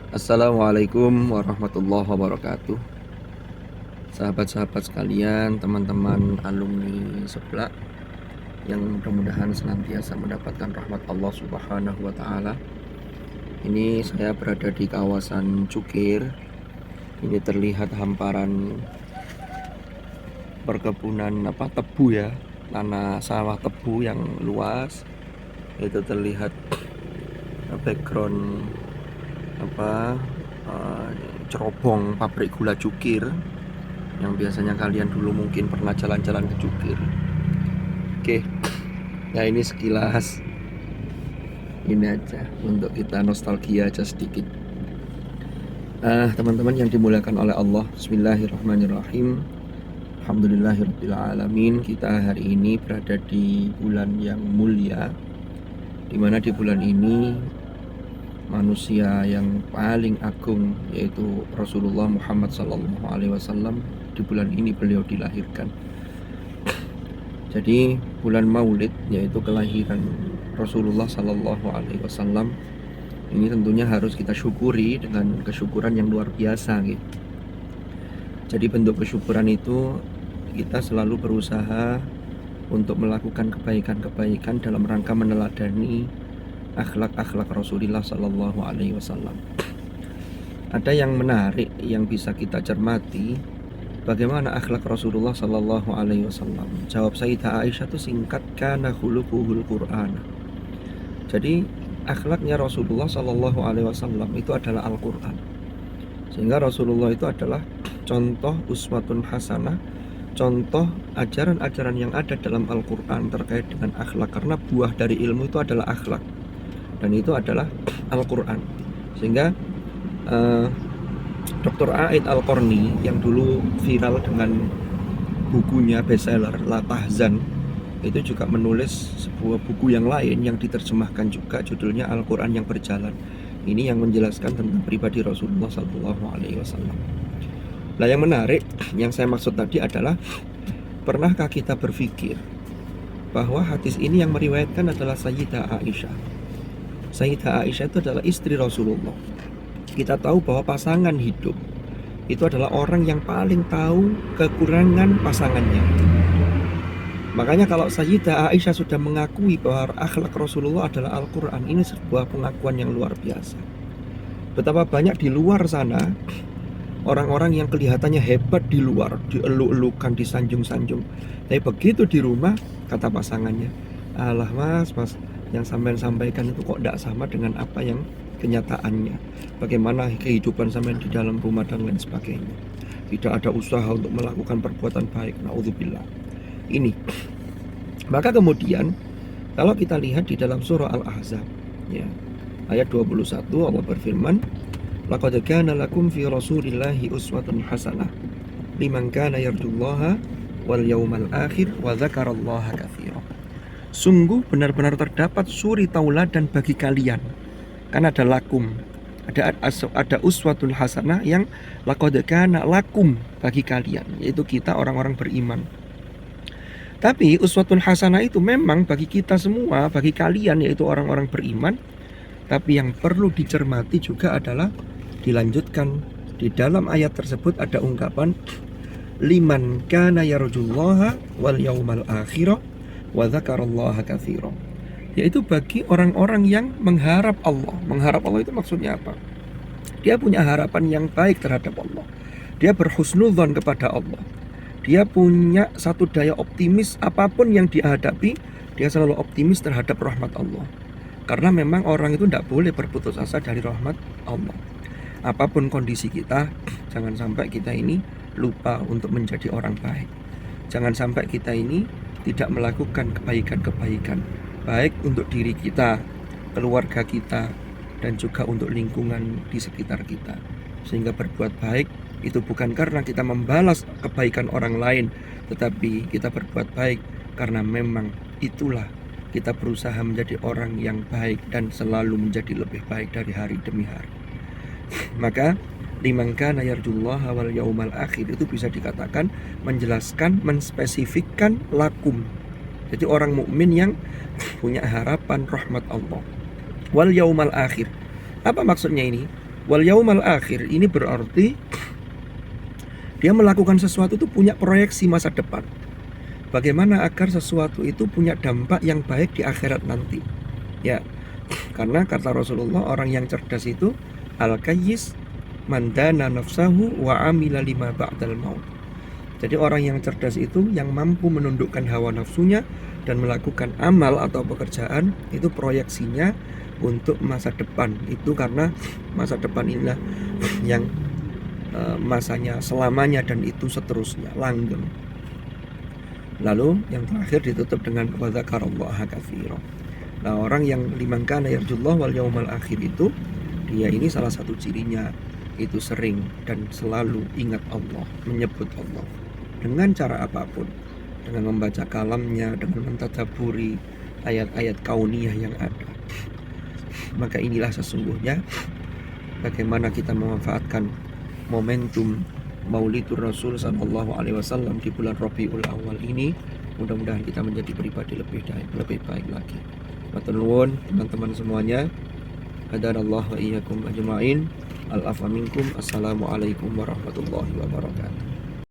Assalamualaikum warahmatullahi wabarakatuh. Sahabat-sahabat sekalian, teman-teman alumni sebelah yang mudah-mudahan senantiasa mendapatkan rahmat Allah Subhanahu wa taala. Ini saya berada di kawasan Cukir. Ini terlihat hamparan perkebunan tebu ya, tanah sawah tebu yang luas. Itu terlihat background cerobong pabrik gula Cukir yang biasanya kalian dulu mungkin pernah jalan-jalan ke Cukir. Oke, nah ini sekilas ini aja untuk kita nostalgia aja sedikit. Teman-teman yang dimuliakan oleh Allah, Bismillahirrahmanirrahim. Alhamdulillahirrabbilalamin. Kita hari ini berada di bulan yang mulia, dimana di bulan ini manusia yang paling agung yaitu Rasulullah Muhammad SAW, di bulan ini beliau dilahirkan. Jadi bulan Maulid yaitu kelahiran Rasulullah SAW ini tentunya harus kita syukuri dengan kesyukuran yang luar biasa gitu. Jadi bentuk kesyukuran itu kita selalu berusaha untuk melakukan kebaikan-kebaikan dalam rangka meneladani akhlak-akhlak Rasulullah SAW. Ada yang menarik yang bisa kita cermati, bagaimana akhlak Rasulullah SAW. Jawab Sayyidah Aisyah itu singkat, kana khuluquhul Qur'an. Jadi akhlaknya Rasulullah SAW itu adalah Al-Quran. Sehingga Rasulullah itu adalah contoh uswatun hasanah, contoh ajaran-ajaran yang ada dalam Al-Quran terkait dengan akhlak. Karena buah dari ilmu itu adalah akhlak, dan itu adalah Al-Quran. Sehingga Dr. A'id Al-Qarni yang dulu viral dengan bukunya bestseller La Tahzan, itu juga menulis sebuah buku yang lain yang diterjemahkan juga, judulnya Al-Quran yang Berjalan. Ini yang menjelaskan tentang pribadi Rasulullah SAW. Nah, yang menarik yang saya maksud tadi adalah, pernahkah kita berpikir bahwa hadis ini yang meriwayatkan adalah Sayyidah Aisyah. Sayyidah Aisyah itu adalah istri Rasulullah. Kita tahu bahwa pasangan hidup itu adalah orang yang paling tahu kekurangan pasangannya. Makanya kalau Sayyidah Aisyah sudah mengakui bahwa akhlak Rasulullah adalah Al-Quran, ini sebuah pengakuan yang luar biasa. Betapa banyak di luar sana orang-orang yang kelihatannya hebat di luar, dieluk-elukan, disanjung-sanjung, tapi begitu di rumah, kata pasangannya, alah mas, yang sampean sampaikan itu kok tidak sama dengan apa yang kenyataannya. Bagaimana kehidupan sampean di dalam rumah dan lain sebagainya. Tidak ada usaha untuk melakukan perbuatan baik. Na'udzubillah. Ini. Maka kemudian kalau kita lihat di dalam surah Al-Ahzab, ya, ayat 21, Allah berfirman, laqad kana lakum fi rasulillahi uswatun hasanah liman kana yarjullaha wal yawmal akhir wa dzakarallaha katsiran. Sungguh benar-benar terdapat suri tauladan bagi kalian. Kan ada lakum, ada uswatul hasanah yang laqad kana lakum bagi kalian, yaitu kita orang-orang beriman. Tapi uswatul hasanah itu memang bagi kita semua, bagi kalian yaitu orang-orang beriman. Tapi yang perlu dicermati juga adalah dilanjutkan di dalam ayat tersebut ada ungkapan liman kana yarjullaha wal yaumal akhir wa dzakarallaha katsiran, yaitu bagi orang-orang yang mengharap Allah. Mengharap Allah itu maksudnya apa? Dia punya harapan yang baik terhadap Allah. Dia berhusnudzon kepada Allah. Dia punya satu daya optimis, apapun yang dihadapi, dia selalu optimis terhadap rahmat Allah. Karena memang orang itu tidak boleh berputus asa dari rahmat Allah. Apapun kondisi kita, jangan sampai kita ini lupa untuk menjadi orang baik. Jangan sampai kita ini tidak melakukan kebaikan-kebaikan, baik untuk diri kita, keluarga kita, dan juga untuk lingkungan di sekitar kita. Sehingga berbuat baik itu bukan karena kita membalas kebaikan orang lain, tetapi kita berbuat baik karena memang itulah kita berusaha menjadi orang yang baik dan selalu menjadi lebih baik dari hari demi hari. Maka liman kana yarjullaha wal yaumal akhir itu bisa dikatakan menjelaskan, menspesifikkan lakum. Jadi orang mukmin yang punya harapan rahmat Allah. Wal yaumal akhir. Apa maksudnya ini? Wal yaumal akhir ini berarti dia melakukan sesuatu itu punya proyeksi masa depan. Bagaimana agar sesuatu itu punya dampak yang baik di akhirat nanti. Ya, karena kata Rasulullah, orang yang cerdas itu al-kayyis man dana nafsahu wa amila lima ba'dal maut. Jadi orang yang cerdas itu yang mampu menundukkan hawa nafsunya dan melakukan amal atau pekerjaan itu proyeksinya untuk masa depan. Itu karena masa depan inilah yang masanya selamanya dan itu seterusnya, langgeng. Lalu yang terakhir ditutup dengan wa dzakarallaha katsiran. Nah, orang yang liman kana yarjullah wal yaumal akhir itu, dia ini salah satu cirinya itu sering dan selalu ingat Allah, menyebut Allah dengan cara apapun, dengan membaca kalamnya, dengan mentadabburi ayat-ayat kauniyah yang ada. Maka inilah sesungguhnya bagaimana kita memanfaatkan momentum Maulidur Rasul sallallahu alaihi wasallam di bulan Rabiul Awal ini. Mudah-mudahan kita menjadi pribadi lebih baik lagi. Matur nuwun teman-teman semuanya. Hadanallahu wa iyyakum ajmain. Al-afwa minkum. Assalamualaikum warahmatullahi wabarakatuh.